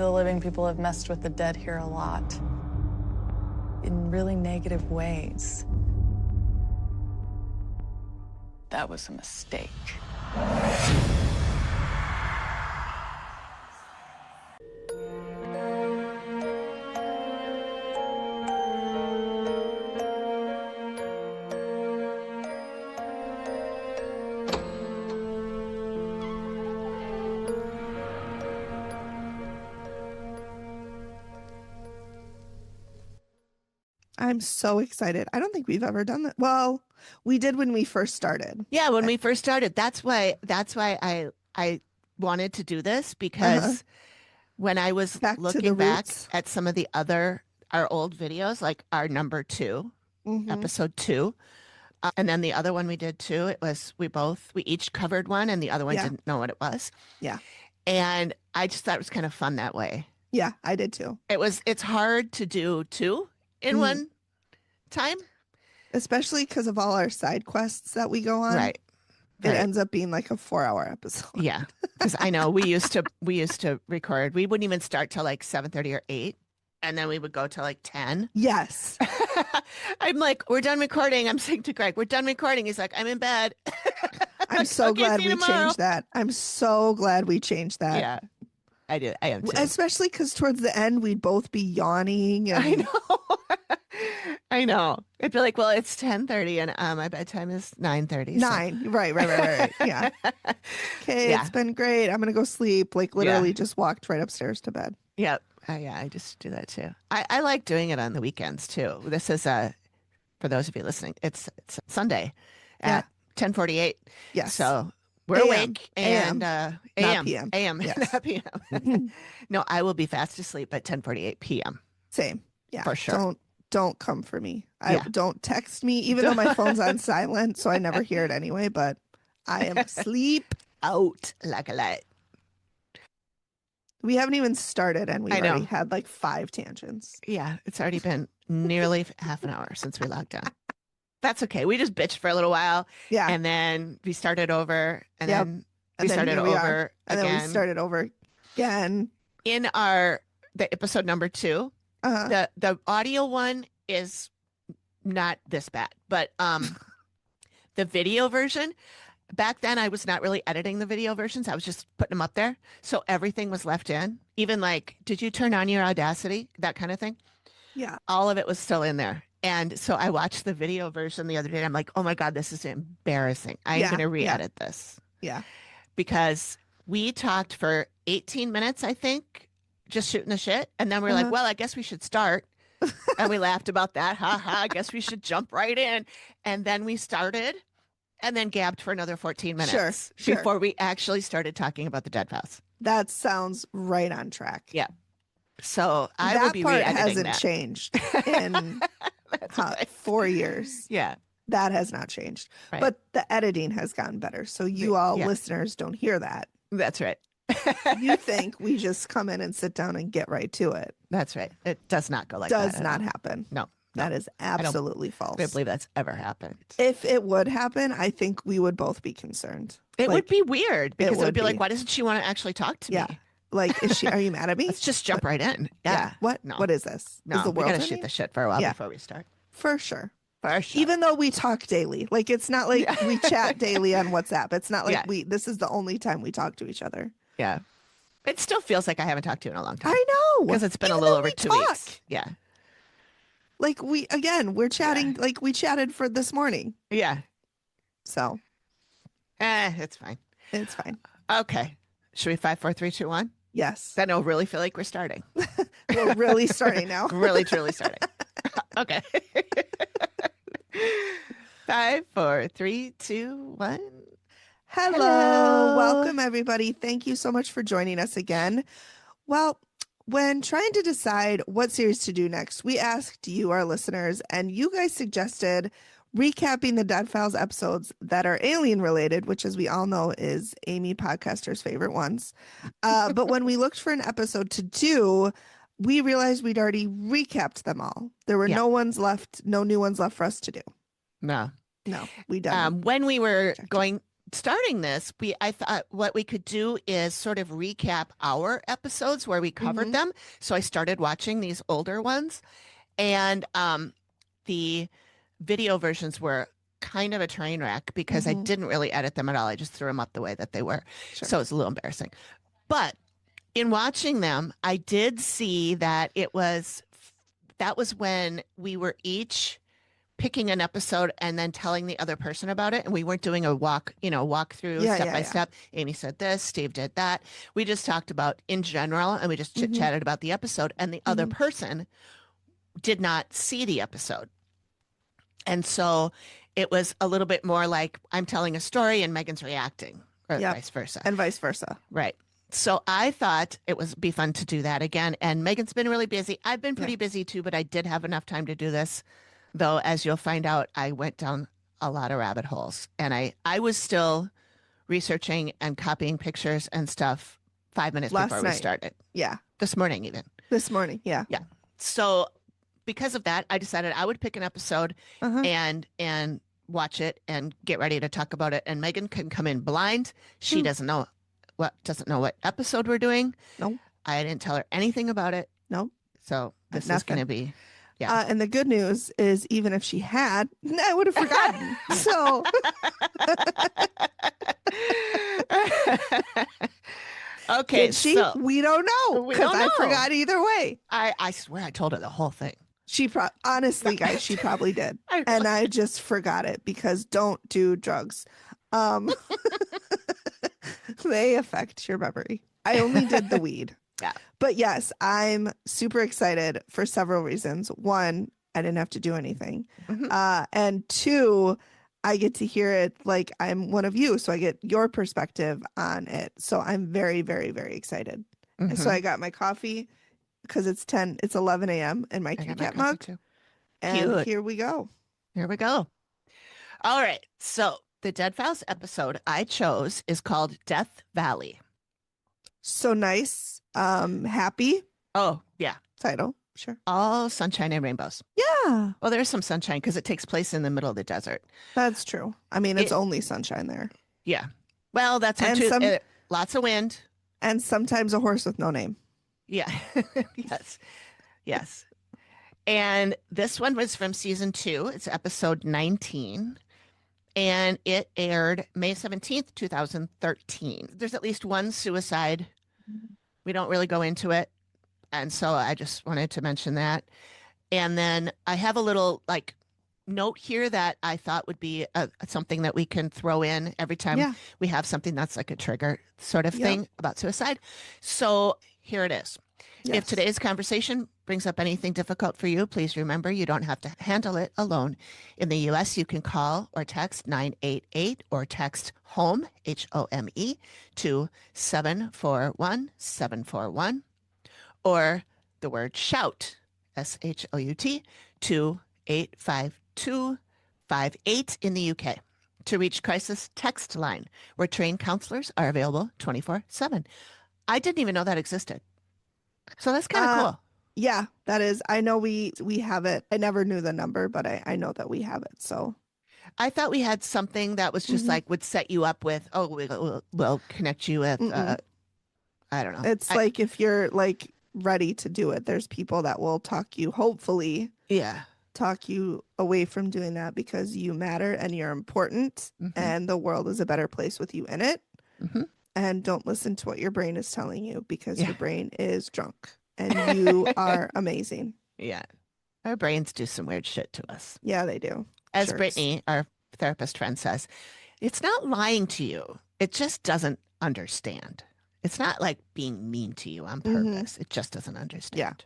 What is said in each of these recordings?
The living people have messed with the dead here a lot. In really negative ways. That was a mistake. I'm so excited. I don't think we've ever done that. Well, we did when we first started. Yeah, when we first started. That's why I wanted to do this because when I was looking back at some of our old videos, like our number 2, episode 2, and then the other one we did too, it was we each covered one and the other one didn't know what it was. Yeah. And I just thought it was kind of fun that way. Yeah, I did too. It's hard to do 2 in one time, especially because of all our side quests that we go on. Right. It ends up being like a 4-hour episode. Yeah, because I know we used to record. We wouldn't even start till like 7:30 or 8, and then we would go till like 10. Yes. I'm like, we're done recording. I'm saying to Greg, we're done recording. He's like, I'm in bed. I'm so glad we changed that. I'm so glad we changed that. Yeah, I did. I am too. Especially because towards the end we'd both be yawning. And... I know. I know. It'd be like, well, it's 10:30 and my bedtime is 9:30. 9. So. Right. Yeah. Okay, It's been great. I'm gonna go sleep. Like literally just walked right upstairs to bed. Yep. Yeah, I just do that too. I like doing it on the weekends too. This is for those of you listening, it's Sunday at 10:48. Yes. So we're awake and AM. AM. PM. AM, yes. not PM. No, I will be fast asleep at 10:48 PM. Same. Yeah. For sure. Don't come for me. Don't text me, even though my phone's on silent, so I never hear it anyway, but I am asleep out like a light. We haven't even started and we've already had like 5 tangents. Yeah, it's already been nearly half an hour since we logged on. That's okay. We just bitched for a little while. Yeah. And then we started over and then we started over again. And then we started over again. In the episode number 2, the audio one is not this bad, but the video version, back then I was not really editing the video versions. I was just putting them up there. So everything was left in, even like, did you turn on your Audacity? That kind of thing. Yeah. All of it was still in there. And so I watched the video version the other day and I'm like, oh my God, this is embarrassing. I'm going to re-edit this. Yeah. Because we talked for 18 minutes, I think, just shooting the shit. And then we're like, well, I guess we should start. And we laughed about that. I guess we should jump right in. And then we started and then gabbed for another 14 minutes before we actually started talking about the dead house. That sounds right on track. Yeah. So I will be re-editing that. That part hasn't changed in 4 years. Yeah. That has not changed. Right. But the editing has gotten better. So you all listeners don't hear that. That's right. You think we just come in and sit down and get right to it. That's right. It does not go like that. Does not happen. No. That is absolutely false. I don't believe that's ever happened. If it would happen, I think we would both be concerned. It would be weird because it would be like, why doesn't she want to actually talk to me? Like, are you mad at me? Let's just jump right in. Yeah. What? No. What is this? No, is the world we gotta shoot the shit for a while before we start. For sure. For sure. Even though we talk daily. Like, it's not like we chat daily on WhatsApp. It's not like this is the only time we talk to each other. Yeah. It still feels like I haven't talked to you in a long time. I know. Because it's been a little over 2 weeks. Yeah. Like we're chatting like we chatted for this morning. Yeah. So. It's fine. It's fine. Okay. Should we 5, 4, 3, 2, 1? Yes. Then I'll really feel like we're starting. We're really starting now. Really, truly starting. Okay. 5, 4, 3, 2, 1. Hello. Welcome, everybody. Thank you so much for joining us again. Well, when trying to decide what series to do next, we asked you, our listeners, and you guys suggested recapping the Dead Files episodes that are alien related, which, as we all know, is Amy Podcaster's favorite ones. But when we looked for an episode to do, we realized we'd already recapped them all. There were no new ones left for us to do. No, we done. When we were going starting this, I thought what we could do is sort of recap our episodes where we covered them. So I started watching these older ones, and the video versions were kind of a train wreck because I didn't really edit them at all. I just threw them up the way that they were. Sure. So it's a little embarrassing. But in watching them, I did see that that was when we were each picking an episode and then telling the other person about it. And we weren't doing a walk through step by step. Amy said this, Steve did that. We just talked about in general, and we just chit-chatted about the episode, and the other person did not see the episode. And so it was a little bit more like I'm telling a story and Megan's reacting, or vice versa. And vice versa. Right. So I thought it would be fun to do that again. And Megan's been really busy. I've been pretty busy too, but I did have enough time to do this. Though, as you'll find out, I went down a lot of rabbit holes. And I was still researching and copying pictures and stuff 5 minutes before we started. Yeah. This morning even. This morning, yeah. Yeah. So because of that, I decided I would pick an episode and watch it and get ready to talk about it. And Megan can come in blind. She doesn't know what episode we're doing. No. I didn't tell her anything about it. No. So this is going to be, and the good news is, even if she had, I would have forgotten. So. Okay. Did she? So, we don't know, because I forgot either way. I swear I told her the whole thing. Honestly, guys, she probably did. And I just forgot it, because don't do drugs. They affect your memory. I only did the weed. Yeah. But yes, I'm super excited for several reasons. One, I didn't have to do anything. And two, I get to hear it like I'm one of you. So I get your perspective on it. So I'm very, very, very excited. And so I got my coffee, because it's 11 a.m. in my Cat mug. Too. And here we go. Here we go. All right. So the Dead Files episode I chose is called Death Valley. So nice. Happy. Oh, yeah. Title. Sure. All sunshine and rainbows. Yeah. Well, there's some sunshine because it takes place in the middle of the desert. That's true. I mean, it's only sunshine there. Yeah. Well, that's lots of wind. And sometimes a horse with no name. Yeah. Yes. Yes. And this one was from season 2. It's episode 19. And it aired May 17th, 2013. There's at least one suicide. We don't really go into it. And so I just wanted to mention that. And then I have a little note here that I thought would be something that we can throw in every time we have something that's like a trigger sort of thing about suicide. So here it is. Yes. If today's conversation brings up anything difficult for you, please remember you don't have to handle it alone. In the U.S., you can call or text 988 or text HOME, HOME, to 741-741, or the word SHOUT, SHOUT, to 85258 in the UK. To reach crisis text line, where trained counselors are available 24/7. I didn't even know that existed. So that's kind of cool. Yeah, that is. I know we have it. I never knew the number, but I know that we have it. So I thought we had something that was just would set you up with, we'll connect you with, I don't know. It's like if you're ready to do it, there's people that will talk you, hopefully. Yeah. Talk you away from doing that, because you matter and you're important and the world is a better place with you in it. And don't listen to what your brain is telling you, because your brain is drunk and you are amazing. Yeah. Our brains do some weird shit to us. Yeah, they do. As Brittany, our therapist friend, says, it's not lying to you. It just doesn't understand. It's not like being mean to you on purpose. It just doesn't understand.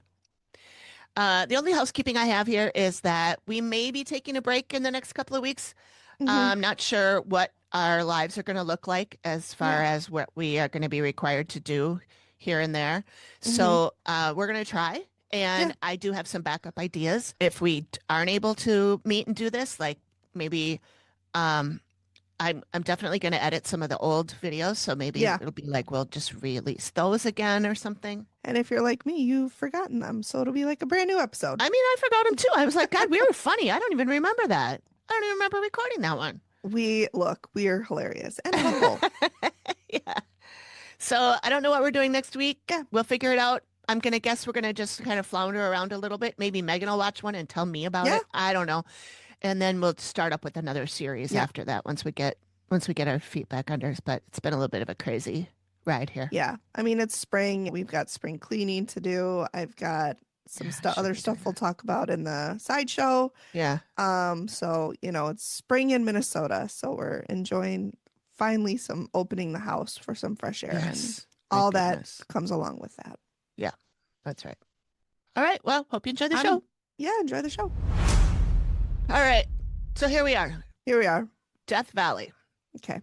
Yeah. The only housekeeping I have here is that we may be taking a break in the next couple of weeks. I'm not sure what our lives are going to look like as far as what we are going to be required to do here and there. So we're going to try. And I do have some backup ideas. If we aren't able to meet and do this, maybe I'm definitely going to edit some of the old videos. So maybe it'll be we'll just release those again or something. And if you're like me, you've forgotten them. So it'll be like a brand new episode. I mean, I forgot them too. I was like, God, we were funny. I don't even remember that. I don't even remember recording that one. We are hilarious and humble. Yeah. So I don't know what we're doing next week. We'll figure it out. I'm going to guess we're going to just kind of flounder around a little bit. Maybe Megan will watch one and tell me about it. I don't know. And then we'll start up with another series after that once we get our feet back under us. But it's been a little bit of a crazy ride here. Yeah. I mean, it's spring. We've got spring cleaning to do. I've got some other stuff we'll talk about in the sideshow. Yeah. So, it's spring in Minnesota. So we're enjoying finally opening the house for some fresh air and all that comes along with that. Yeah, that's right. All right. Well, hope you enjoy the show. Yeah, enjoy the show. All right. So here we are. Death Valley. Okay.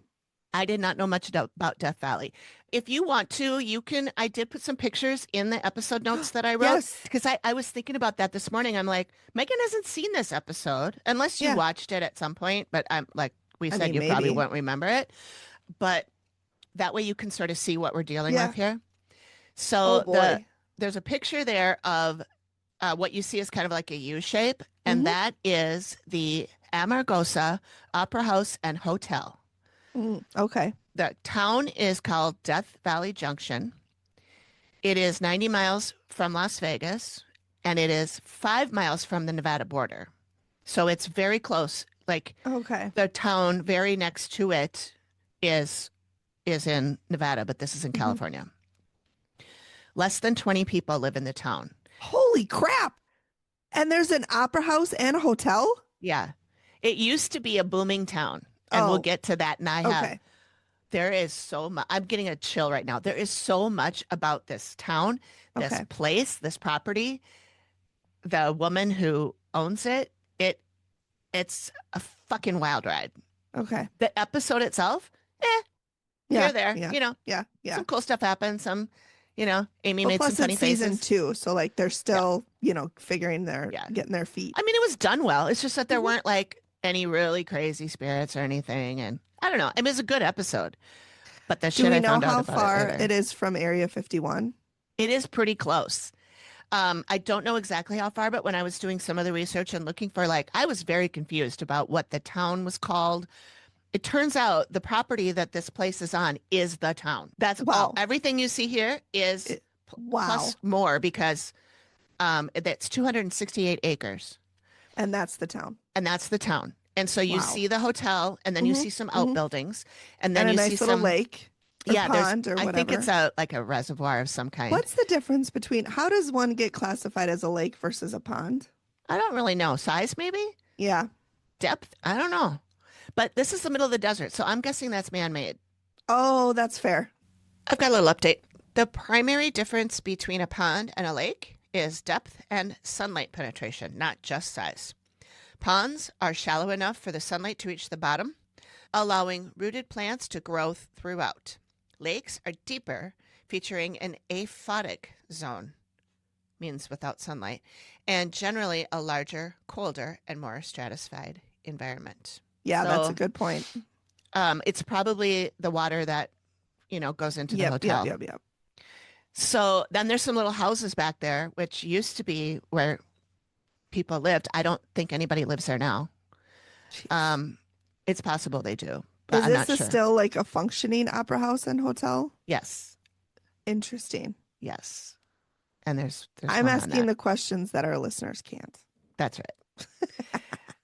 I did not know much about Death Valley. If you want to, you can. I did put some pictures in the episode notes that I wrote. Because I was thinking about that this morning. I'm like, Megan hasn't seen this episode unless you watched it at some point. But I'm like, you probably won't remember it. But that way you can sort of see what we're dealing with here. So there's a picture there of what you see is kind of like a U shape. And that is the Amargosa Opera House and Hotel. Okay. The town is called Death Valley Junction. It is 90 miles from Las Vegas, and it is 5 miles from the Nevada border. So it's very close. Like the town very next to it is in Nevada, but this is in California. Less than 20 people live in the town. Holy crap. And there's an opera house and a hotel? Yeah. It used to be a booming town, and we'll get to that. And there is so much. I'm getting a chill right now. There is so much about this town, this place, this property. The woman who owns it, it's a fucking wild ride. Okay. The episode itself, here, there, some cool stuff happens. Some, Amy made some funny faces. Season 2, so like they're still, figuring getting their feet. I mean, it was done well. It's just that there weren't like any really crazy spirits or anything, and I don't know. I mean, it's a good episode, but the shit I found out about it. Do we know how far it is from Area 51? It is pretty close. I don't know exactly how far, but when I was doing some of the research and looking for, I was very confused about what the town was called. It turns out the property that this place is on is the town. That's all. Everything you see here is plus more because that's 268 acres. And that's the town. And so you see the hotel, and then you see some outbuildings, and then you see some lake. Pond or whatever. I think it's like a reservoir of some kind. What's the difference between, how does one get classified as a lake versus a pond? I don't really know. Size, maybe? Yeah. Depth? I don't know. But this is the middle of the desert, so I'm guessing that's man-made. Oh, that's fair. I've got a little update. The primary difference between a pond and a lake is depth and sunlight penetration, not just size. Ponds are shallow enough for the sunlight to reach the bottom, allowing rooted plants to grow throughout. Lakes are deeper, featuring an aphotic zone, means without sunlight, and generally a larger, colder, and more stratified environment. Yeah, that's a good point. It's probably the water that, goes into the hotel. Yep. So then there's some little houses back there, which used to be where people lived. I don't think anybody lives there now. It's possible they do. But is this still like a functioning opera house and hotel? Yes. Interesting. Yes. And there's I'm asking the questions that our listeners can't. That's right.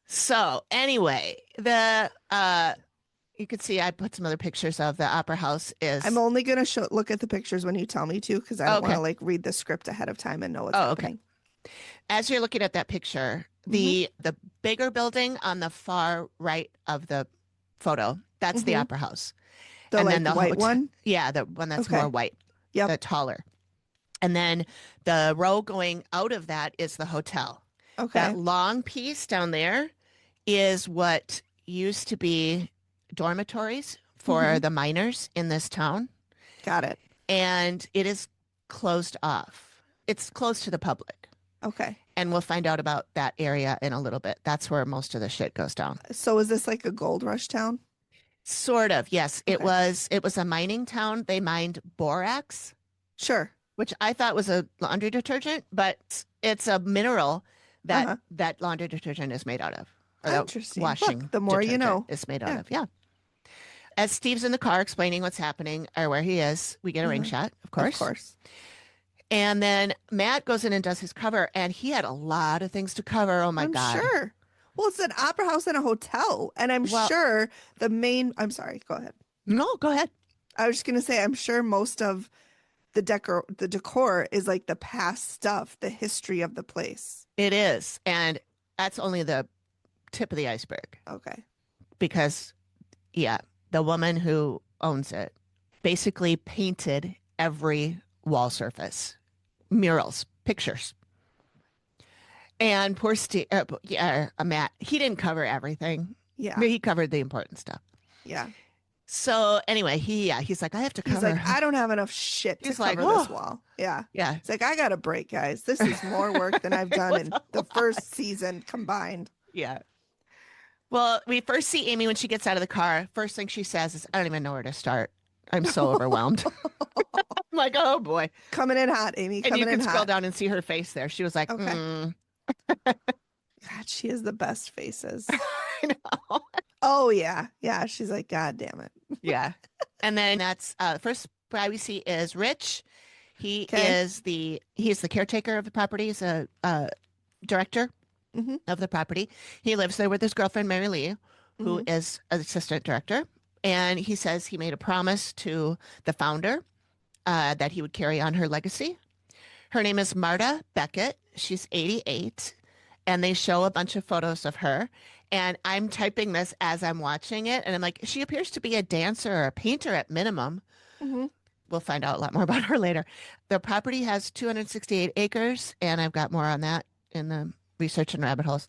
So anyway, you can see I put some other pictures of the opera house. I'm only going to look at the pictures when you tell me to, because I don't want to read the script ahead of time and know what's happening. Okay. As you're looking at that picture, the bigger building on the far right of the photo, that's the opera house. The white one? Yeah, the one that's more white. Yeah, the taller. And then the row going out of that is the hotel. Okay. That long piece down there is what used to be dormitories for the miners in this town. Got it. And it is closed off. It's closed to the public. Okay. And we'll find out about that area in a little bit. That's where most of the shit goes down. So is this like a gold rush town? Sort of, yes. Okay. It was a mining town. They mined borax. Sure. Which I thought was a laundry detergent, but it's a mineral that laundry detergent is made out of. or that Interesting. washing Look, the more you know. is made out of. Yeah. As Steve's in the car explaining what's happening or where he is, we get a ring shot, of course. Of course. And then Matt goes in and does his cover, and he had a lot of things to cover. Oh my I'm God. sure. Well, it's an opera house and a hotel. And I'm sure I'm sorry, go ahead. No, go ahead. I was just going to say, I'm sure most of the decor is like the past stuff, the history of the place. It is. And that's only the tip of the iceberg. Okay. Because, the woman who owns it basically painted every wall surface, murals, pictures. And poor Steve, Matt, he didn't cover everything. Yeah. He covered the important stuff. Yeah. So anyway, he's like, I have to cover. He's like, I don't have enough shit to cover this wall. Yeah. Yeah. It's like, I got a break, guys. This is more work than I've done in the first season combined. Yeah. Well, we first see Amy when she gets out of the car. First thing she says is, I don't even know where to start. I'm so overwhelmed. I'm like, oh boy. Coming in hot, Amy. And you can scroll down and see her face there. She was like, okay. God, she has the best faces. I know. Oh, yeah. Yeah. She's like, God damn it. Yeah. And then that's first guy we see is Rich. He's the caretaker of the property. He's a director of the property. He lives there with his girlfriend, Mary Lee, who is an assistant director. And he says he made a promise to the founder that he would carry on her legacy. Her name is Marta Beckett. She's 88. And they show a bunch of photos of her. And I'm typing this as I'm watching it. And I'm like, she appears to be a dancer or a painter at minimum. We'll find out a lot more about her later. The property has 268 acres. And I've got more on that in the research and rabbit holes.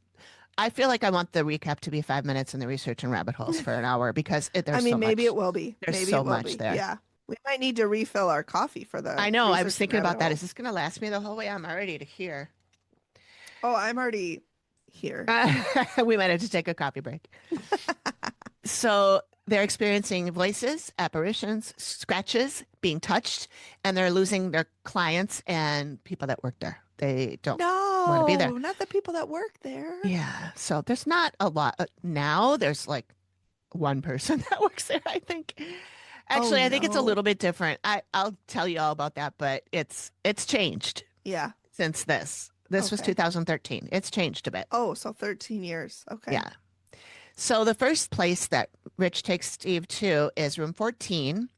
I feel like I want the recap to be 5 minutes and the research and rabbit holes for an hour because there's so maybe much. it will be. There's maybe so it will much be. there. Yeah. We might need to refill our coffee for the. I know. I was thinking about that. Hole. Is this going to last me the whole way? I'm already to here. Oh, I'm already here. We might have to take a coffee break. So they're experiencing voices, apparitions, scratches, being touched, and they're losing their clients and people that work there. They don't want to be there. Not the people that work there. Yeah. So there's not a lot. Now there's like one person that works there, I think. Actually, I think it's a little bit different. I'll tell you all about that, but it's changed. Yeah. Since this. This was 2013. It's changed a bit. Oh, so 13 years. Okay. Yeah. So the first place that Rich takes Steve to is room 14.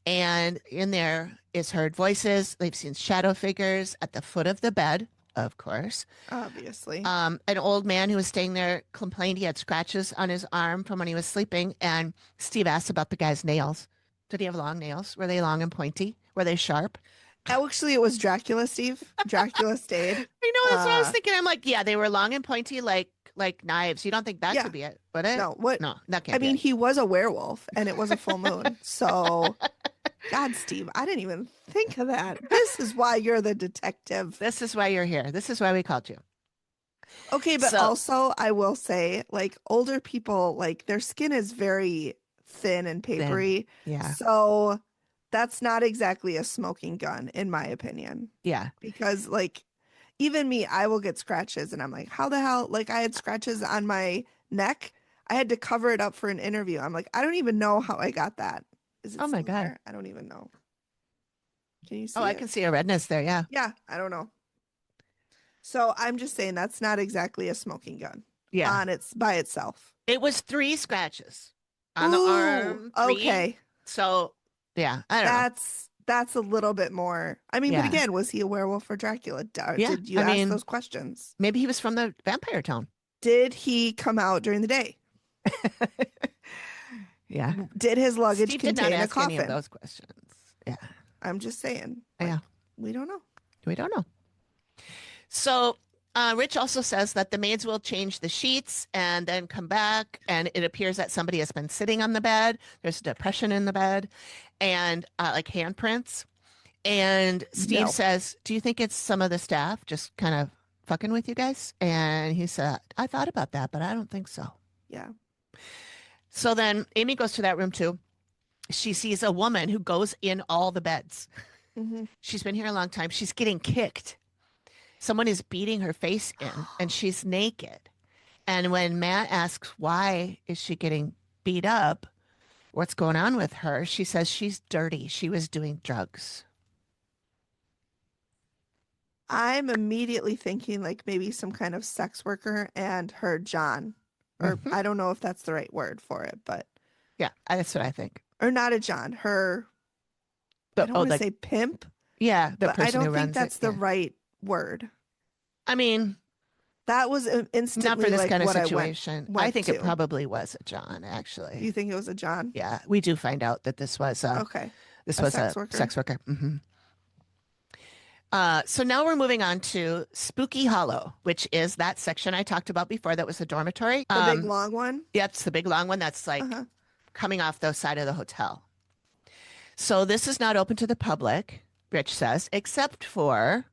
And in there is heard voices. They've seen shadow figures at the foot of the bed, of course. Obviously. An old man who was staying there complained he had scratches on his arm from when he was sleeping. And Steve asked about the guy's nails. Did he have long nails? Were they long and pointy? Were they sharp? Actually, it was Dracula, Steve. Dracula stayed. I know, that's what I was thinking. I'm like, yeah, they were long and pointy like knives. You don't think that could be it, would it? No, what? No, that can't be I mean, it. he was a werewolf and it was a full moon. So, God, Steve, I didn't even think of that. This is why you're the detective. This is why you're here. This is why we called you. Okay, but also I will say, like, older people, like, their skin is very thin and papery. Yeah. So that's not exactly a smoking gun, in my opinion. Yeah. Because, like, even me, I will get scratches and I'm like, how the hell? Like, I had scratches on my neck. I had to cover it up for an interview. I'm like, I don't even know how I got that. Is it oh my God. there? I don't even know. Can you see I can see a redness there. Yeah. Yeah. I don't know. So I'm just saying that's not exactly a smoking gun. Yeah. By itself. It was 3 scratches on the arm. 3. Okay. So yeah, I don't know. That's a little bit more. I mean, but again, was he a werewolf or Dracula? Did you ask those questions? Maybe he was from the vampire town. Did he come out during the day? Yeah. Did his luggage Steve contain did not a ask coffin? any of those questions. Yeah. I'm just saying. Yeah. We don't know. We don't know. So Rich also says that the maids will change the sheets and then come back, and it appears that somebody has been sitting on the bed. There's a depression in the bed and like handprints. And Steve says, do you think it's some of the staff just kind of fucking with you guys? And he said, I thought about that, but I don't think so. Yeah. So then Amy goes to that room too. She sees a woman who goes in all the beds. Mm-hmm. She's been here a long time. She's getting kicked. Someone is beating her face in and she's naked. And when Matt asks why is she getting beat up, what's going on with her, she says she's dirty. She was doing drugs. I'm immediately thinking like maybe some kind of sex worker and her John. Or I don't know if that's the right word for it, but yeah, that's what I think. Or not a John, her. I don't want to say pimp. Yeah, the but person I don't who think runs that's the right word. I mean, that was instantly not for this like kind of what situation. I think it probably was a John, actually. You think it was a John? Yeah, we do find out that this was This was a sex worker. So now we're moving on to Spooky Hollow, which is that section I talked about before. That was the dormitory. The big long one? Yep, it's the big long one that's like coming off the side of the hotel. So this is not open to the public, Rich says, except for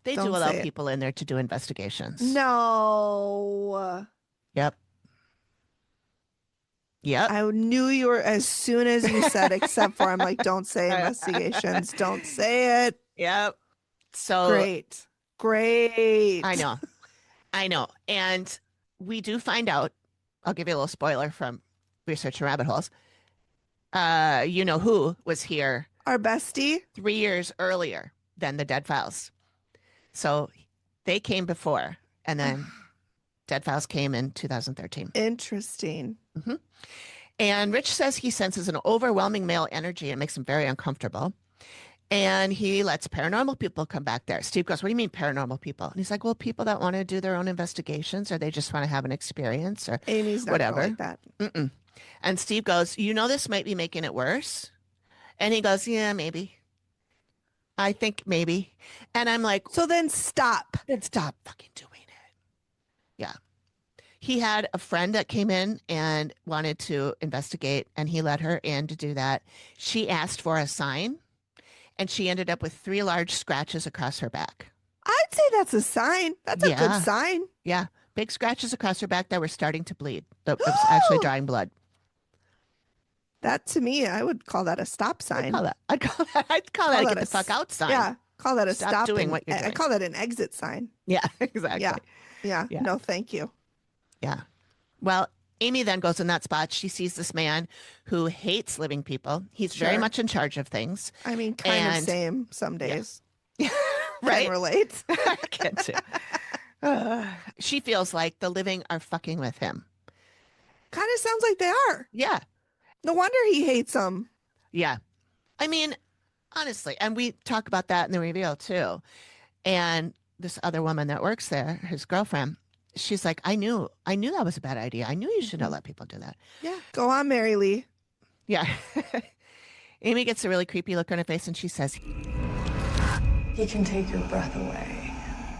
they do allow people in there to do investigations. No. Yep. I knew you were, as soon as you said except for, I'm like, don't say investigations. Don't say it. Yep. So Great. I know. And we do find out, I'll give you a little spoiler from Research and Rabbit Holes. You know who was here? Our bestie? 3 years earlier than the Dead Files. So they came before, and then Dead Files came in 2013. Interesting. And Rich says he senses an overwhelming male energy and makes him very uncomfortable. And he lets paranormal people come back there. Steve goes, what do you mean paranormal people? And he's like, well, people that want to do their own investigations, or they just want to have an experience, or Amy's not whatever. like that. And Steve goes, you know, this might be making it worse. And he goes, yeah, maybe. I think maybe. And I'm like, so then stop. Then stop fucking doing it. Yeah. He had a friend that came in and wanted to investigate, and he let her in to do that. She asked for a sign, and she ended up with 3 large scratches across her back. I'd say that's a sign. That's a good sign. Yeah. Big scratches across her back that were starting to bleed. That was actually drawing blood. That, to me, I would call that a stop sign. I'd call that a get the fuck out sign. Yeah. Call that a stop doing what you're doing. I call that an exit sign. Yeah, exactly. Yeah. No, thank you. Yeah. Well, Amy then goes in that spot. She sees this man who hates living people. He's very much in charge of things. I mean, kind of same some days. Yeah. Right? Can relate. I can too. She feels like the living are fucking with him. Kind of sounds like they are. Yeah. No wonder he hates them. Yeah. I mean, honestly, and we talk about that in the reveal too. And this other woman that works there, his girlfriend, she's like, I knew that was a bad idea. I knew you shouldn't have let people do that. Yeah. Go on, Mary Lee. Yeah. Amy gets a really creepy look on her face and she says, he can take your breath away.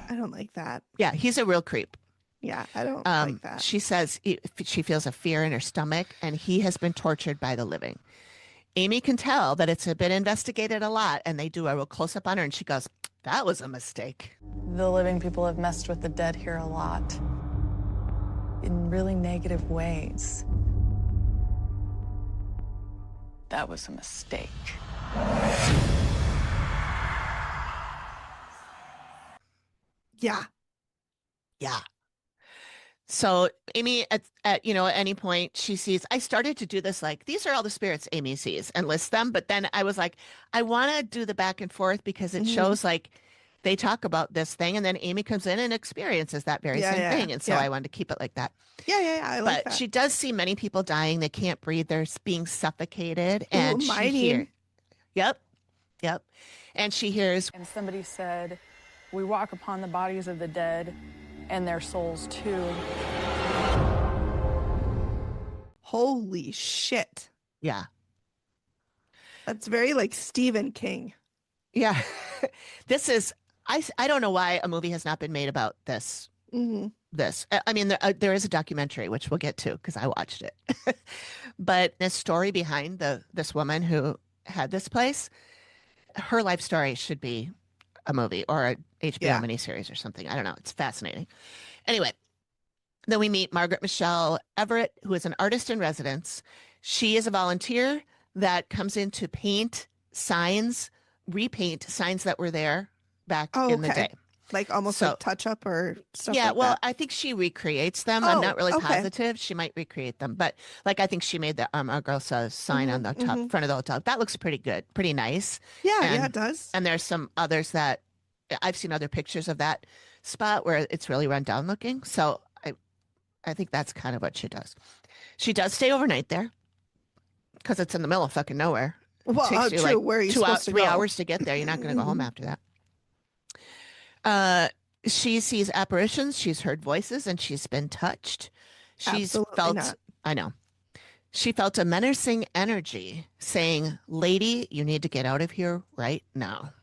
I don't like that. Yeah, he's a real creep. Yeah, I don't like that. She says she feels a fear in her stomach, and he has been tortured by the living. Amy can tell that it's been investigated a lot, and they do a real close-up on her, and she goes, that was a mistake. The living people have messed with the dead here a lot. In really negative ways. That was a mistake. Yeah. Yeah. So Amy, at any point, she sees, I started to do this, like, these are all the spirits Amy sees and lists them. But then I was like, I want to do the back and forth because it shows like they talk about this thing and then Amy comes in and experiences that very same thing. And so I wanted to keep it like that. Yeah. I like that. But she does see many people dying. They can't breathe. They're being suffocated. And she hears, Yep. And she hears. And somebody said, we walk upon the bodies of the dead and their souls too. Holy shit. Yeah. That's very like Stephen King. Yeah. This is, I don't know why a movie has not been made about this. This. I mean, there is a documentary, which we'll get to because I watched it. But the story behind this woman who had this place, her life story should be a movie or a HBO miniseries or something. I don't know. It's fascinating. Anyway, then we meet Margaret Michelle Everett, who is an artist in residence. She is a volunteer that comes in to paint signs, repaint signs that were there back in the day. Like almost So- like touch up or stuff Yeah, like well, that. I think she recreates them. I'm Oh, not really okay. positive. She might recreate them, but like I think she made the Argosa sign on the top mhm. front of the hotel. That looks pretty good, pretty nice. Yeah, and, yeah, it does. And there's some others that I've seen other pictures of that spot where it's really run down looking. So I think that's kind of what she does. She does stay overnight there because it's in the middle of fucking nowhere. It Well, takes you true. like Where are you 2 hours, supposed to 3 go? hours to get there. You're not going to go home after that. She sees apparitions, she's heard voices, and she's been touched. She's Absolutely felt, not. I know. She felt a menacing energy saying, "Lady, you need to get out of here right now."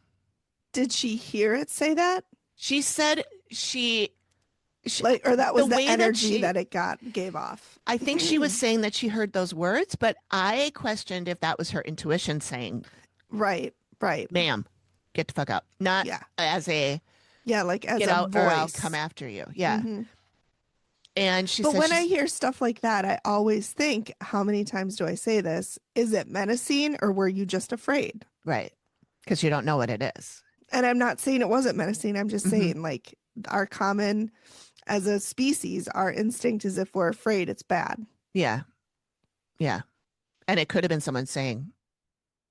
Did she hear it say that? She said Like, or that was the way that energy she- that it gave off. I think she was saying that she heard those words, but I questioned if that was her intuition saying, Right, right. "Ma'am, get the fuck out." Not Yeah. as a Yeah, like as get a out voice. or I'll come after you. Yeah. Mhm. And she But said when I she's- hear stuff like that, I always think, how many times do I say this? Is it menacing or were you just afraid? right, because you don't know what it is. And I'm not saying it wasn't menacing. I'm just Mhm. saying, like, our common, as a species, our instinct is if we're afraid, it's bad. Yeah. Yeah. And it could have been someone saying,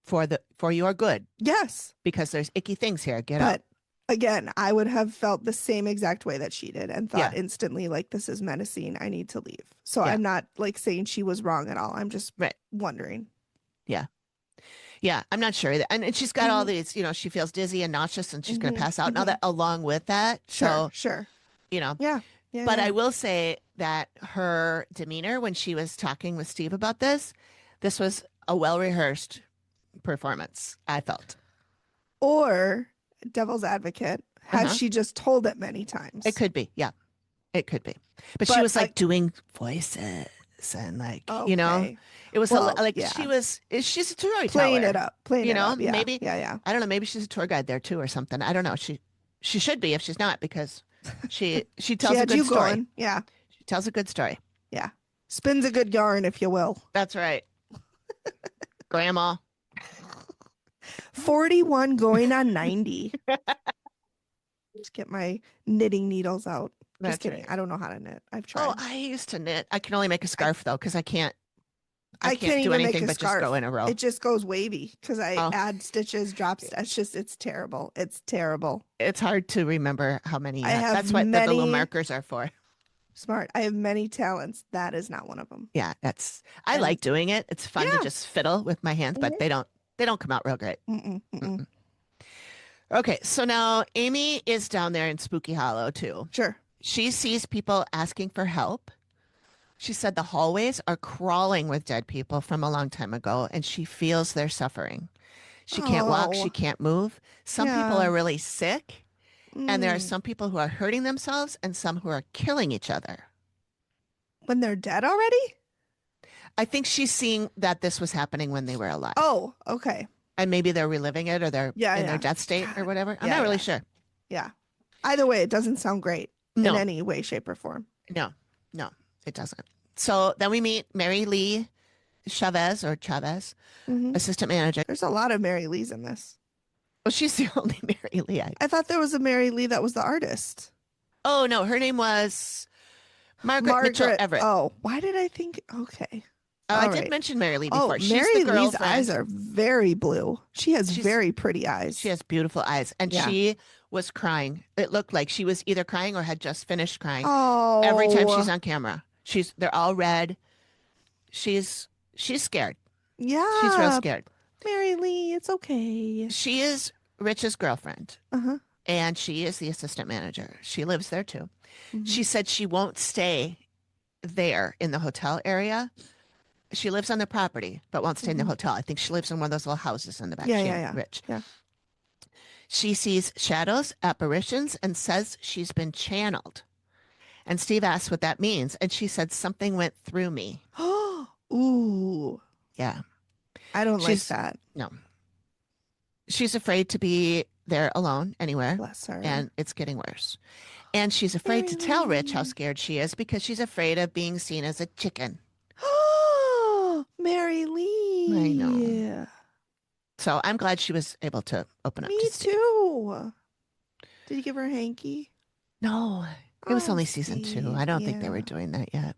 for your good, Yes. because there's icky things here. Get out. But again, I would have felt the same exact way that she did and thought Yeah. instantly, like, this is menacing. I need to leave. So Yeah. I'm not like saying she was wrong at all. I'm just Right. wondering. Yeah, I'm not sure either. And she's got all Mhm. these, she feels dizzy and nauseous and she's going Mhm, to pass out. Now mhm. that along with that, Sure, so, sure. Yeah. Yeah. But yeah. I will say that her demeanor when she was talking with Steve about this was a well-rehearsed performance, I felt. Or devil's advocate, has Uh-huh. she just told it many times? It could be. Yeah, it could be. But she But was like I- doing voices and like, Okay. it was Well, like yeah. she's a storyteller. Playing it up. Playing You it know, up. Yeah. maybe- Yeah. I don't know. Maybe she's a tour guide there too, or something. I don't know. She should be if she's not, because she tells She a had good you story. going. Yeah. She tells a good story. Spins a good yarn, if you will. That's right. Grandma. 41 going on 90. Just get my knitting needles out. That's Just kidding. right. I don't know how to knit. I've tried. Oh, I used to knit. I can only make a scarf though, because I can't I can't do even make anything a but scarf. just go in a row. It just goes wavy because I Oh. add stitches, drops. It's terrible. It's terrible. It's hard to remember how many. I have That's what the little many- markers are for. Smart. I have many talents. That is not one of them. Yeah, I And- like doing it. It's fun Yeah. to just fiddle with my hands, but they don't come out real great. Mm-mm. Okay, so now Amy is down there in Spooky Hollow too. Sure. She sees people asking for help. She said the hallways are crawling with dead people from a long time ago, and she feels their suffering. She can't walk, Oh. she can't move. Some people Yeah. are really sick, and there are Mm. some people who are hurting themselves and some who are killing each other. When they're dead already? I think she's seeing that this was happening when they were alive. Oh, okay. And maybe they're reliving it, or they're Yeah, in yeah. their death state or whatever. I'm Yeah, not really yeah. sure. Yeah. Either way, it doesn't sound great No. in any way, shape, or form. No, it doesn't. So then we meet Mary Lee Chavez, Mhm. assistant manager. There's a lot of Mary Lees in this. Well, she's the only Mary Lee. I thought there was a Mary Lee that was the artist. Oh, no, her name was Margaret Mitchell Everett. Oh, why did I think? Okay. I all did right. mention Mary Lee Oh, before. She's Mary the Lee's girlfriend. eyes are very blue. She has She's- very pretty eyes. She has beautiful eyes. And Yeah. she was crying. It looked like she was either crying or had just finished crying. Oh, Every time she's on camera. They're all red. She's scared. Yeah. She's real scared. Mary Lee, it's okay. She is Rich's girlfriend, Uh-huh. and she is the assistant manager. She lives there too. Mhm. She said she won't stay there in the hotel area. She lives on the property, but won't stay in the Mhm. hotel. I think she lives in one of those little houses in the back. Yeah, She yeah, and yeah. Rich. Yeah. She sees shadows, apparitions, and says she's been channeled. And Steve asks what that means, and she said something went through me. Ooh, Yeah. I don't like She's- that. No. She's afraid to be there alone anywhere. Bless her. And it's getting worse. And she's afraid to tell Rich how Mary. scared she is because she's afraid of being seen as a chicken. Mary Lee. I know. So I'm glad she was able to open up Me to Steve. too. Did you give her a hanky? No, it was Oh, only season 2. I don't think they were doing that yet.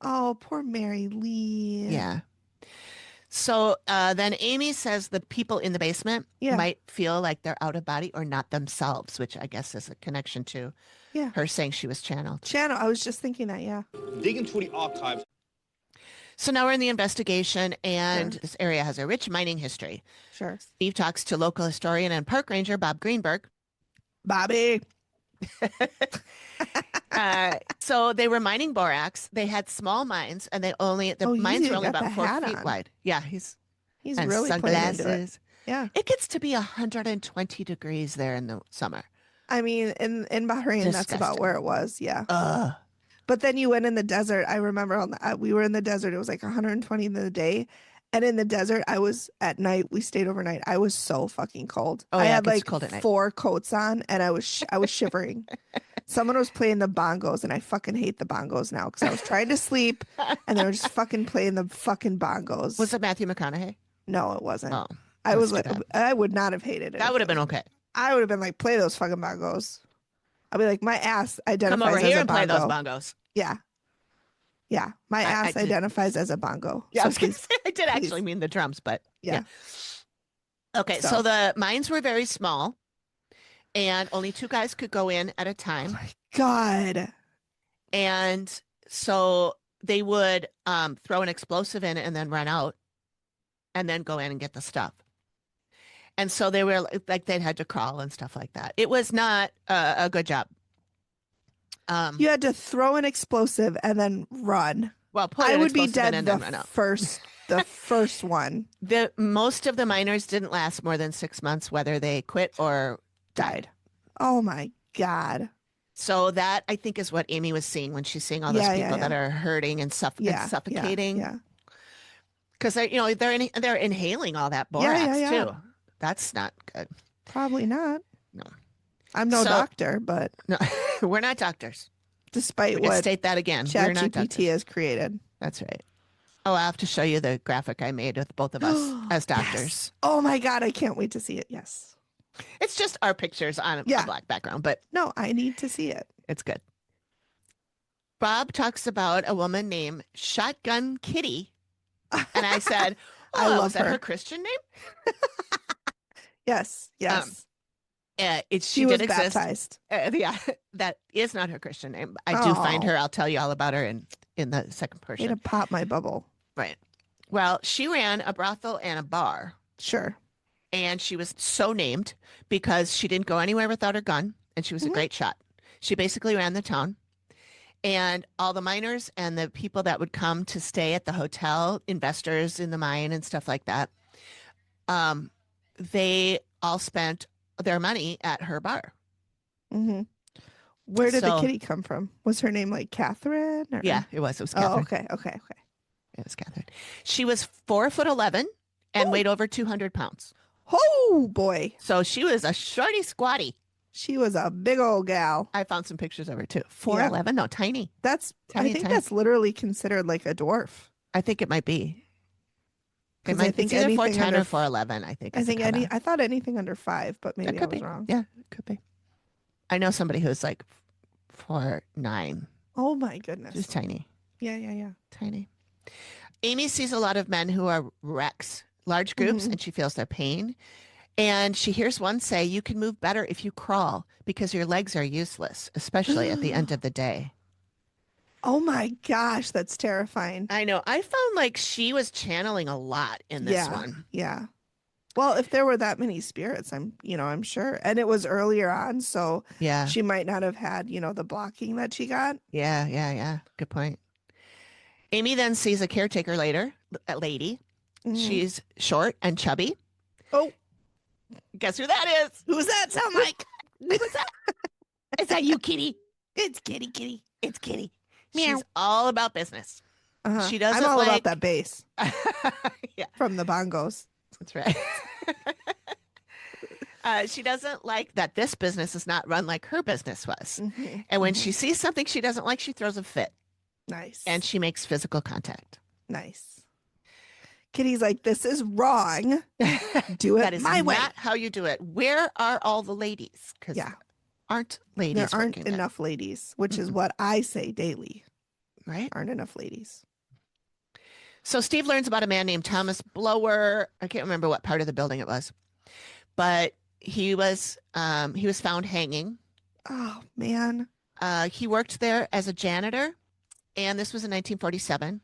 Oh, poor Mary Lee. Yeah. So then Amy says the people in the basement might feel like they're out of body or not themselves, which I guess is a connection to her saying she was channeled. I was just thinking that, yeah. Digging through the archives. So now we're in the investigation, and this area has a rich mining history. Sure. Steve talks to local historian and park ranger Bob Greenberg. Bobby. So they were mining borax. They had small mines, and the mines were only about 4 feet wide. Yeah, he's really sunglasses. playing into it. Yeah, it gets to be 120 degrees there in the summer. I mean, in Bahrain, Disgusting. That's about where it was. Yeah. But then you went in the desert. I remember we were in the desert. It was like 120 in the day. And in the desert, I was at night. We stayed overnight. I was so fucking cold. Oh, I yeah, had like cold at night. 4 coats on, and I was shivering. Someone was playing the bongos, and I fucking hate the bongos now because I was trying to sleep, and they were just fucking playing the fucking bongos. Was it Matthew McConaughey? No, it wasn't. Oh, I was like, I would not have hated it. That would have been okay. I would have been like, play those fucking bongos. I'd be like, my ass identifies Come over as here a and play bongo. those bongos. Yeah. Yeah. My ass identifies as a bongo. Yeah, so I was going to say, I did actually mean the drums, but yeah. Okay, so the mines were very small, and only 2 guys could go in at a time. Oh my God. And so they would throw an explosive in and then run out and then go in and get the stuff. And so they were like, they'd had to crawl and stuff like that. It was not a good job. You had to throw an explosive and then run. Well, I would be dead the first one. Most of the miners didn't last more than 6 months, whether they quit or died. Oh my God. So that, I think, is what Amy was seeing when she's seeing all those people that are hurting and suffocating. Yeah. Because they're inhaling all that borax too. That's not good. Probably not. No. I'm no doctor, but no, we're not doctors. Despite we what state that again, we're not ChatGPT has created. That's right. Oh, I'll have to show you the graphic I made with both of us as doctors. Yes. Oh my God, I can't wait to see it. Yes. It's just our pictures on a black background, but no, I need to see it. It's good. Bob talks about a woman named Shotgun Kitty. And I said, I love was that her Christian name? Yes. She was did exist. Baptized. Yeah, that is not her Christian name. I do find her. I'll tell you all about her in the second portion. Way to pop my bubble. Right. Well, she ran a brothel and a bar. Sure. And she was so named because she didn't go anywhere without her gun, and she was a great shot. She basically ran the town. And all the miners and the people that would come to stay at the hotel, investors in the mine and stuff like that, they all spent their money at her bar. Mm-hmm. Where did the kitty come from? Was her name like Catherine? Or? Yeah, it was. It was Catherine. Oh, okay. It was Catherine. She was 4'11" and weighed over 200 pounds. Oh boy! So she was a shorty squatty. She was a big old gal. I found some pictures of her too. 4'11", no, tiny. That's tiny. I think that's literally considered like a dwarf. I think it might be. It might be either 4'10" or 4'11". I thought anything under 5, but maybe I was wrong. Yeah, it could be. I know somebody who's like 4'9". Oh my goodness. She's tiny. Yeah. Tiny. Amy sees a lot of men who are wrecks, large groups, and she feels their pain. And she hears one say, "You can move better if you crawl because your legs are useless, especially at the end of the day." Oh my gosh, that's terrifying. I know. I found like she was channeling a lot in this one. Yeah. Well, if there were that many spirits, I'm sure. And it was earlier on, so she might not have had, the blocking that she got. Yeah. Good point. Amy then sees a caretaker later, a lady. She's short and chubby. Oh. Guess who that is? Who's that sound like? Who's that? Is that you, Kitty? It's Kitty. It's Kitty. She's all about business. She doesn't. I'm all about that bass. Yeah. From the bongos. That's right. She doesn't like that this business is not run like her business was. And when she sees something she doesn't like, she throws a fit. Nice. And she makes physical contact. Nice. Kitty's like, this is wrong. Do it that is my way. Not how you do it. Where are all the ladies? Because aren't ladies There aren't working enough ladies, which is what I say daily. Right? Aren't enough ladies. So Steve learns about a man named Thomas Blower. I can't remember what part of the building it was, but he was found hanging. Oh, man. He worked there as a janitor, and this was in 1947.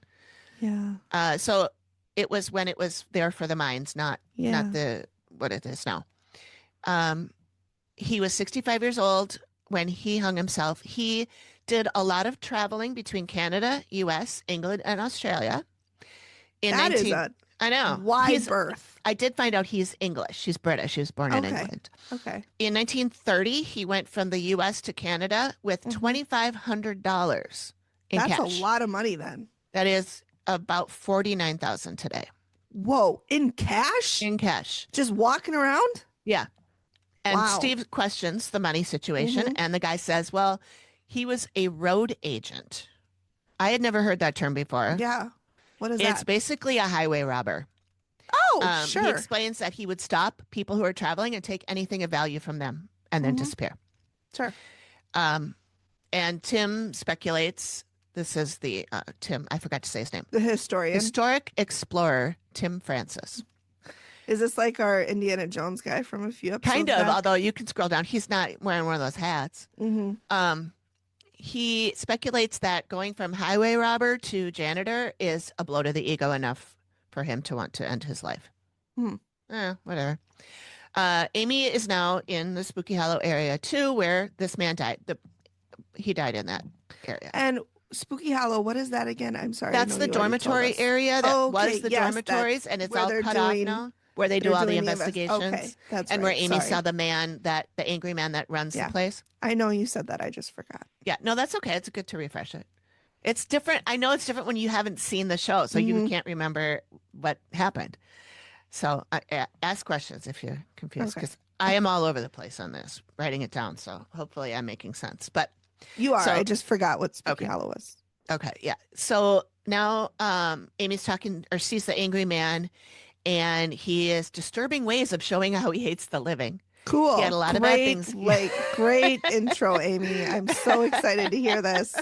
Yeah. So it was when it was there for the mines, not what it is now. He was 65 years old when he hung himself. He did a lot of traveling between Canada, U.S., England, and Australia. That is a I know. wide berth. I did find out he's English. He's British. He was born in England. Okay. In 1930, he went from the U.S. to Canada with $2,500 in cash. That's a lot of money then. That is about $49,000 today. Whoa, in cash? In cash. Just walking around? Yeah. And Wow. Steve questions the money situation, and the guy says, well, he was a road agent. I had never heard that term before. Yeah. What is It's that? basically a highway robber. Oh, sure. He explains that he would stop people who are traveling and take anything of value from them and then disappear. Sure. And Tim speculates, this is the Tim, I forgot to say his name. The historian. Historic explorer Tim Francis. Is this like our Indiana Jones guy from a few episodes Kind of, back? although you can scroll down. He's not wearing one of those hats. He speculates that going from highway robber to janitor is a blow to the ego enough for him to want to end his life. Whatever. Amy is now in the Spooky Hollow area too, where this man died. He died in that area. And Spooky Hollow, what is that again? I'm sorry. That's the dormitory area that was the dormitories, and it's all cut off now, where they do all the investigations. Okay, that's and right. where Amy Sorry. saw the angry man that runs the place. I know you said that. I just forgot. Yeah, no, that's okay. It's good to refresh it. It's different. I know it's different when you haven't seen the show, so you can't remember what happened. So ask questions if you're confused, because I am all over the place on this, writing it down. So hopefully I'm making sense. But You are. So- I just forgot what Spooky Hollow was. okay, yeah. So now Amy's talking or sees the angry man, and he is disturbing ways of showing how he hates the living. Cool. He had a lot of bad things. Great intro, Amy. I'm so excited to hear this.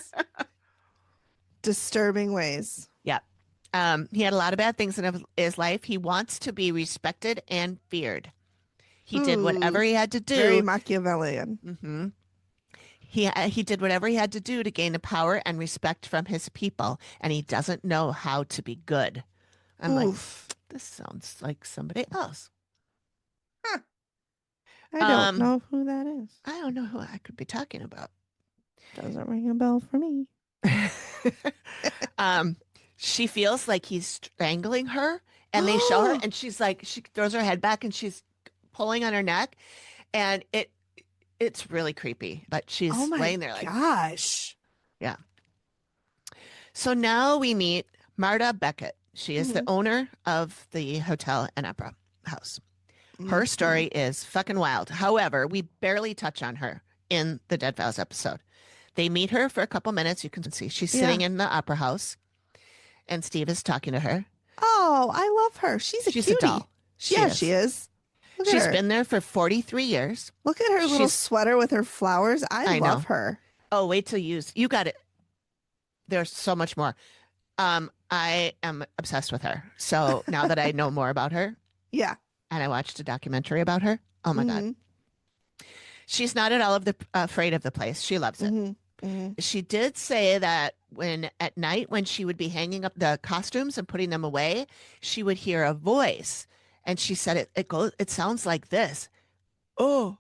Disturbing ways. Yeah. He had a lot of bad things in his life. He wants to be respected and feared. He did whatever he had to do. Very Machiavellian. He did whatever he had to do to gain the power and respect from his people, and he doesn't know how to be good. I'm like, this sounds like somebody else. I don't know who that is. I don't know who I could be talking about. Doesn't ring a bell for me. She feels like he's strangling her, and they show her, and she's like, she throws her head back and she's pulling on her neck, and it's really creepy, but she's laying there like, gosh. yeah. So now we meet Marta Beckett. She is the owner of the hotel and opera house. Her story is fucking wild. However, we barely touch on her in the Dead Files episode. They meet her for a couple minutes. You can see she's sitting in the opera house, and Steve is talking to her. Oh, I love her. She's a cutie. A doll. She is. Look at She's her. been there for 43 years. Look at her little sweater with her flowers. I love know. her. Oh, wait till you got it. There's so much more. I am obsessed with her. So now that I know more about her, Yeah. and I watched a documentary about her, oh my God. She's not at all afraid of the place. She loves it. She did say that at night when she would be hanging up the costumes and putting them away, she would hear a voice, and she said it sounds like this. Oh,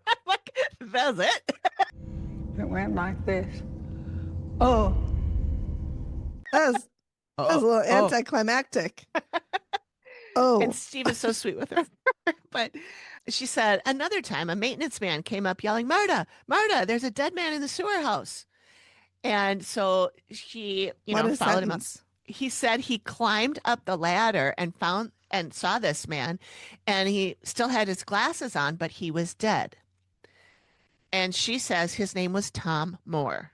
I'm like, that's it. It went like this. Oh. That was a little anticlimactic. Oh. And Steve is so sweet with her. But she said another time a maintenance man came up yelling, Marta, there's a dead man in the sewer house. And so she, followed him up. He said he climbed up the ladder and saw this man, and he still had his glasses on, but he was dead. And she says his name was Tom Moore.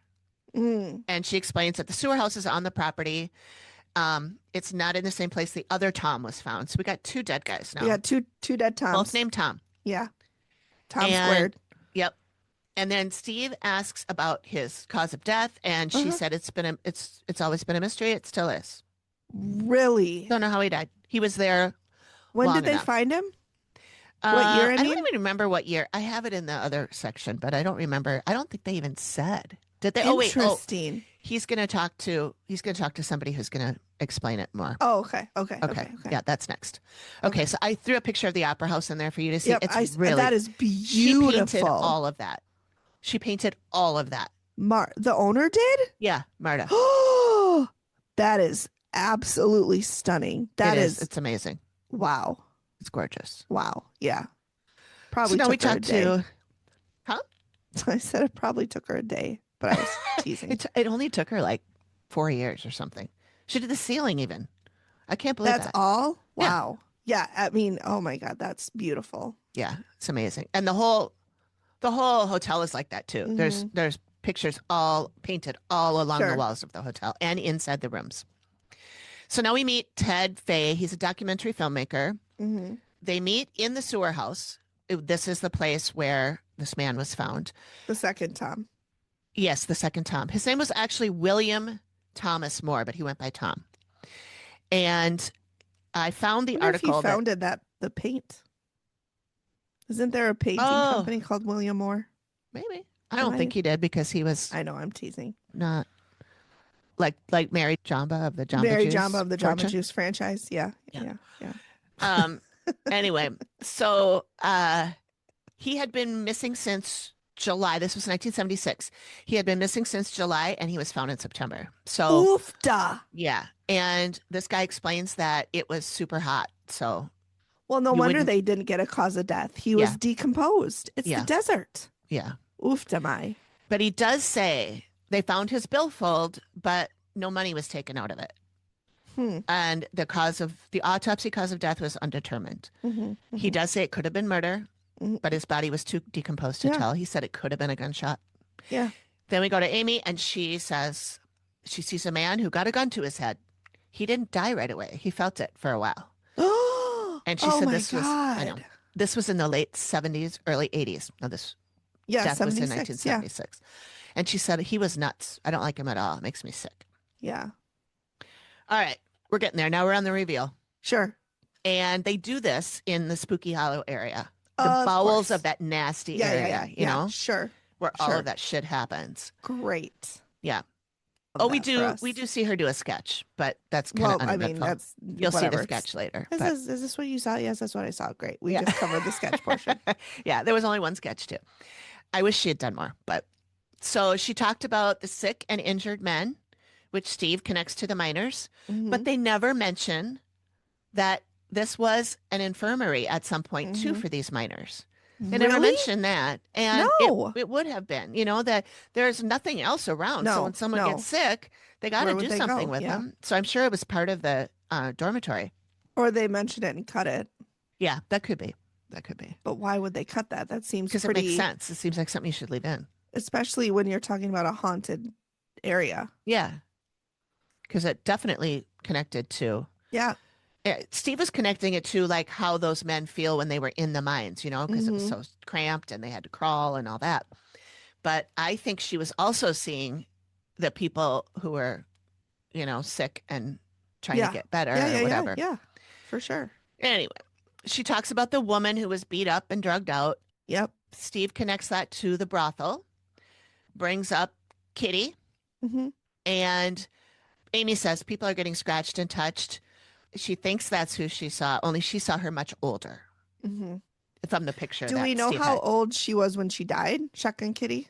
And she explains that the sewer house is on the property. It's not in the same place the other Tom was found. So we got two dead guys now. We got two dead Toms. Both named Tom. Yeah. Tom And squared. Yep. And then Steve asks about his cause of death, and she said it's always been a mystery. It still is. Really? Don't know how he died. He was there. When long did they enough. find him? What year? I don't even remember what year. I have it in the other section, but I don't remember. I don't think they even said. Did they? Oh wait. Oh, Interesting. he's going to talk to somebody who's going to explain it more. Oh, okay. Yeah, that's next. Okay, so I threw a picture of the opera house in there for you to see. Yep, It's really that is She beautiful. painted all of that. She painted all of that. The owner did? Yeah, Marta. Oh, that is absolutely stunning. It's amazing. Wow. It's gorgeous. Wow. Yeah. Probably So now took we her a talked day. to, huh? I said it probably took her a day, but I was teasing. It only took her like 4 years or something. She did the ceiling even. I can't believe That's that. all? Yeah. Wow. Yeah. I mean, oh my God, that's beautiful. Yeah, it's amazing. And the whole hotel is like that too. There's pictures all painted all along the walls of the hotel and inside the rooms. So now we meet Ted Fay. He's a documentary filmmaker. They meet in the sewer house. This is the place where this man was found. The second Tom. Yes, the second Tom. His name was actually William Thomas Moore, but he went by Tom. And I found the article. If he founded the paint. Isn't there a painting company called William Moore? Maybe. I don't think he did because he was. I know, I'm teasing. Not like Mary Jamba of the Jamba Mary Juice Jamba of the Jamba fortune? Juice franchise. Yeah. Anyway, so he had been missing since July. This was 1976. He had been missing since July, and he was found in September. So, oofda. Yeah. And this guy explains that it was super hot. So, well, no wonder they didn't get a cause of death. He was decomposed. It's the desert. Yeah. Oofda my. But he does say they found his billfold, but no money was taken out of it. And the autopsy cause of death was undetermined. He does say it could have been murder, but his body was too decomposed to tell. He said it could have been a gunshot. Yeah. Then we go to Amy, and she says she sees a man who got a gun to his head. He didn't die right away. He felt it for a while. And she said this was in the late 70s, early 80s. Now this death was in 1976. And she said he was nuts. I don't like him at all. It makes me sick. Yeah. All right. We're getting there. Now we're on the reveal. Sure. And they do this in the Spooky Hollow area. The bowels of that nasty area, you know? Sure. Where all of that shit happens. Great. Yeah. We do see her do a sketch, but that's kind of uneventful. You'll see the sketch later. Is this what you saw? Yes, that's what I saw. Great. We just covered the sketch portion. Yeah, there was only one sketch too. I wish she had done more, but so she talked about the sick and injured men, which Steve connects to the miners, but they never mention that this was an infirmary at some point too for these miners. They never mentioned that. And it would have been, that there's nothing else around. So when someone gets sick, they got to do something with them. So I'm sure it was part of the dormitory. Or they mentioned it and cut it. Yeah, that could be. That could be. But why would they cut that? That seems because it makes sense. It seems like something you should leave in. Especially when you're talking about a haunted area. Yeah. Because it definitely connected to. Yeah. Steve was connecting it to like how those men feel when they were in the mines, because it was so cramped and they had to crawl and all that. But I think she was also seeing the people who were, sick and trying to get better or whatever. Yeah, for sure. Anyway, she talks about the woman who was beat up and drugged out. Yep. Steve connects that to the brothel, brings up Kitty, and Amy says people are getting scratched and touched. She thinks that's who she saw, only she saw her much older from the picture. Do we know Steve how had. old she was when she died, Shotgun Kitty?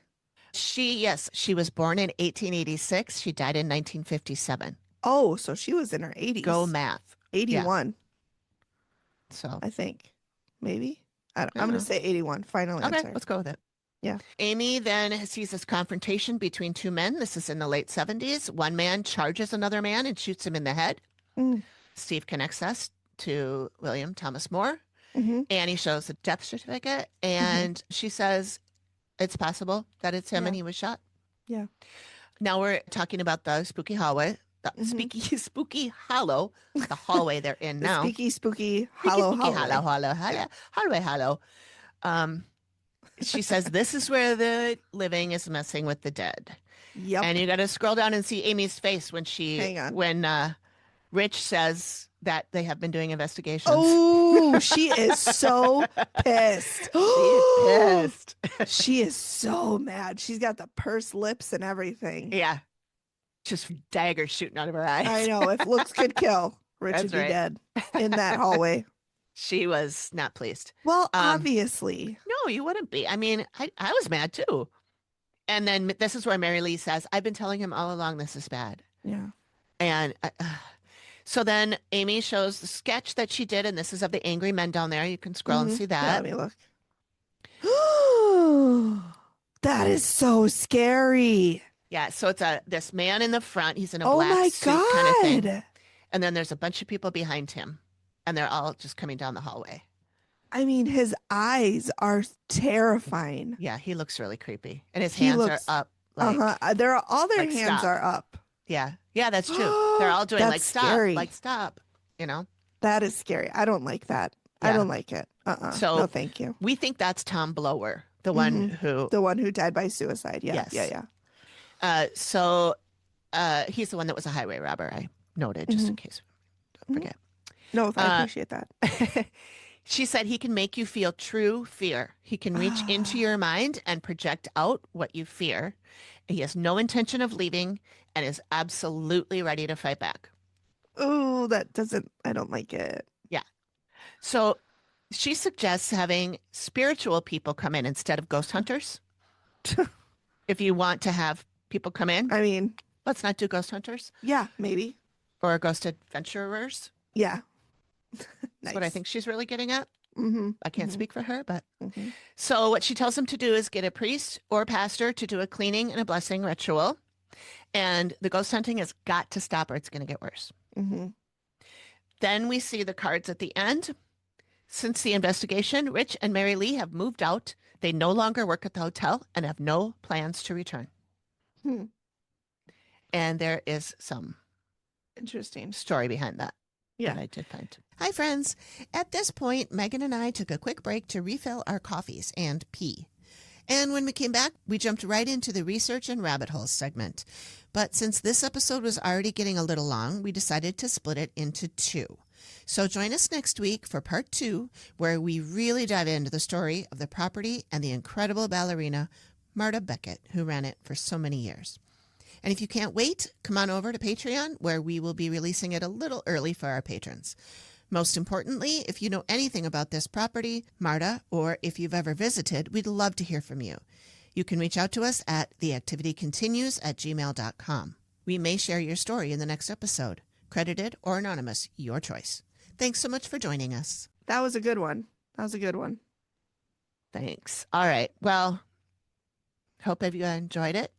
She was born in 1886. She died in 1957. Oh, so she was in her 80s. Go math. 81. Yeah. So I think maybe. I'm going to say 81. Final answer. Okay, let's go with it. Yeah. Amy then sees this confrontation between two men. This is in the late 70s. One man charges another man and shoots him in the head. Steve connects us to William Thomas Moore. And he shows the death certificate. And she says it's possible that it's him and he was shot. Yeah. Now we're talking about the spooky hallway. The spooky hollow, the hallway they're in now. Spooky hollow. Hallway. she says, this is where the living is messing with the dead. Yep. And you got to scroll down and see Amy's face when Rich says that they have been doing investigations. Oh, she is so pissed. She's pissed. She is so mad. She's got the pursed lips and everything. Yeah. Just daggers shooting out of her eyes. I know. If looks could kill, Rich would be dead in that hallway. She was not pleased. Well, obviously. No, you wouldn't be. I mean, I was mad too. And then this is where Mary Lee says, I've been telling him all along this is bad. Yeah. And so then Amy shows the sketch that she did, and this is of the angry men down there. You can scroll and see that. Let me look. That is so scary. Yeah, so it's this man in the front. He's in a Oh black my suit kind of thing. God. And then there's a bunch of people behind him, and they're all just coming down the hallway. I mean, his eyes are terrifying. Yeah, he looks really creepy. And his hands are up. Like, all their like, hands stop. are up. Yeah. Yeah, that's true. They're all doing That's like stop, scary. like stop, you know? That is scary. I don't like that. Yeah. I don't like it. So no, thank you. We think that's Tom Blower, the one who died by suicide. Yeah. Yes. Yeah. So he's the one that was a highway robber. I noted just in case. Don't forget. No, I appreciate that. She said he can make you feel true fear. He can reach into your mind and project out what you fear. He has no intention of leaving and is absolutely ready to fight back. Oh, I don't like it. Yeah. So she suggests having spiritual people come in instead of ghost hunters. If you want to have people come in, I mean, let's not do ghost hunters. Yeah, maybe. Or ghost adventurers. Yeah. That's what I think she's really getting at. Mm-hmm. I can't speak for her, but so what she tells him to do is get a priest or pastor to do a cleaning and a blessing ritual. And the ghost hunting has got to stop or it's going to get worse. Mm-hmm. Then we see the cards at the end. Since the investigation, Rich and Mary Lee have moved out. They no longer work at the hotel and have no plans to return. And there is some interesting story behind that. Yeah, I did find. Hi, friends. At this point, Megan and I took a quick break to refill our coffees and pee. And when we came back, we jumped right into the research and rabbit holes segment. But since this episode was already getting a little long, we decided to split it into two. So join us next week for part 2, where we really dive into the story of the property and the incredible ballerina, Marta Beckett, who ran it for so many years. And if you can't wait, come on over to Patreon, where we will be releasing it a little early for our patrons. Most importantly, if you know anything about this property, Marta, or if you've ever visited, we'd love to hear from you. You can reach out to us at theactivitycontinues@gmail.com. We may share your story in the next episode. Credited or anonymous, your choice. Thanks so much for joining us. That was a good one. Thanks. All right. Well, hope you enjoyed it.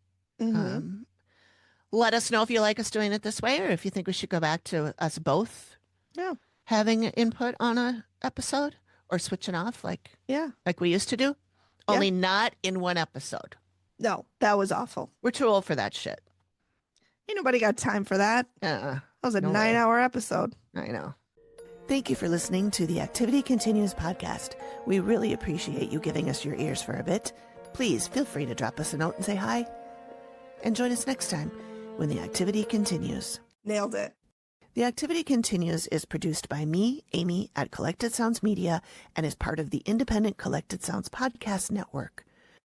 Let us know if you like us doing it this way or if you think we should go back to us both having input on a episode or switching off like we used to do. Only not in one episode. No, that was awful. We're too old for that shit. Ain't nobody got time for that. That was a 9-hour episode. I know. Thank you for listening to the Activity Continues podcast. We really appreciate you giving us your ears for a bit. Please feel free to drop us a note and say hi. And join us next time when the activity continues. Nailed it. The Activity Continues is produced by me, Amy, at Collected Sounds Media, and is part of the independent Collected Sounds podcast network.